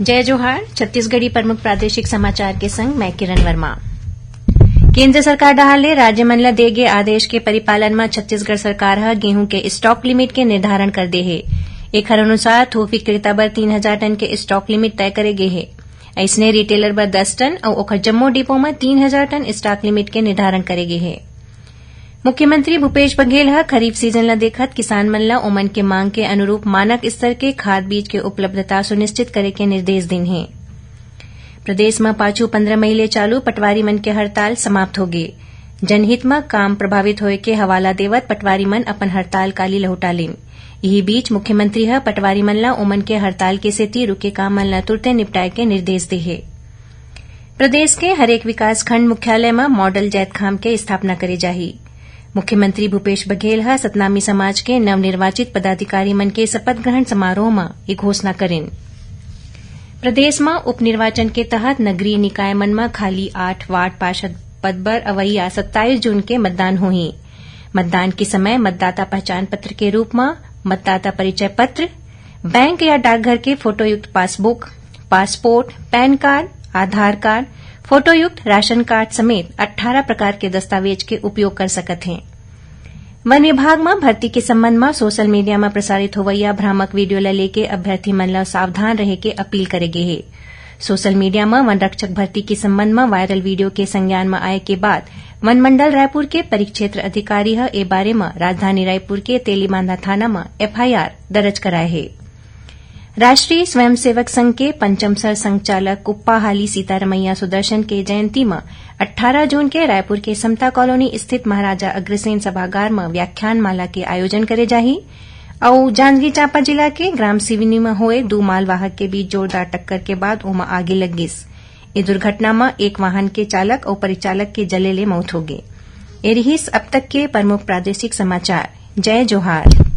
जय जोहार। छत्तीसगढ़ी प्रमुख प्रादेशिक समाचार के संग मैं किरण वर्मा। केंद्र सरकार डहाले राज्य मन ल दे गे आदेश के परिपालन में छत्तीसगढ़ सरकार ह गेहूं के स्टॉक लिमिट के निर्धारण कर दे हे। एखर अनुसार थोक विक्रेता बर 3000 टन के स्टॉक लिमिट तय करे गे हे। अइसने रिटेलर बर 10 टन और ओखर जम्मो डिपो में 3000 टन स्टॉक लिमिट के निर्धारण करे गे हे। मुख्यमंत्री भूपेश बघेल ह खरीफ सीजन ल देखत किसान मन ल ओमन के मांग के अनुरूप मानक स्तर के खाद बीज के उपलब्धता सुनिश्चित करे के निर्देश दिन हे। प्रदेश में पाछू 15 मई ले चालू पटवारी मन के हड़ताल समाप्त होगे। जनहित में काम प्रभावित होए के हवाला देवत पटवारी मन अपन हड़ताल काली लहुटालिन। यही बीच मुख्यमंत्री ह पटवारी मन ल ओमन के हड़ताल के सेती रुके काम मन ल तुरते निपटाए के निर्देश दे हे। प्रदेश के हरेक विकासखंड मुख्यालय में मॉडल जैतखाम के स्थापना करे जाही। मुख्यमंत्री भूपेश बघेल ह सतनामी समाज के नवनिर्वाचित पदाधिकारी मन के शपथ ग्रहण समारोह में ये घोषणा करेन। प्रदेश में उपनिर्वाचन के तहत नगरीय निकाय मन में खाली 8 वार्ड पार्षद पद बर अवैया 27 जून के मतदान होही। मतदान के समय मतदाता पहचान पत्र के रूप में मतदाता परिचय पत्र, बैंक या डाकघर के फोटोयुक्त पासबुक, पासपोर्ट, पैन कार्ड, आधार कार्ड, फोटोयुक्त राशन कार्ड समेत 18 प्रकार के दस्तावेज के उपयोग कर सकत हैं। वन विभाग में भर्ती के संबंध में सोशल मीडिया में प्रसारित होवैया भ्रामक वीडियो ल लेके अभ्यर्थी मन ल सावधान रहे के अपील करे गे हे। सोशल मीडिया में वन रक्षक भर्ती के संबंध में वायरल वीडियो के संज्ञान में आए के बाद वन मंडल रायपुर के परिक्षेत्र अधिकारी ह ए बारे में राजधानी रायपुर के तेलीबांधा थाना में FIR दर्ज कराए हे। राष्ट्रीय स्वयंसेवक संघ के पंचम सर संघचालक कुप्पा हाली सीतारमैया सुदर्शन के जयंती में 18 जून के रायपुर के समता कॉलोनी स्थित महाराजा अग्रसेन सभागार में व्याख्यान माला के आयोजन करे जाही और जांजगीर चांपा जिला के ग्राम सिवनी में हुए 2 मालवाहक के बीच जोरदार टक्कर के बाद ओमा आगे लग गिस। इस दुर्घटना में एक वाहन के चालक और परिचालक के जलेले मौत हो गई। ए रहिस अब तक के प्रमुख प्रादेशिक समाचार। जय जोहार।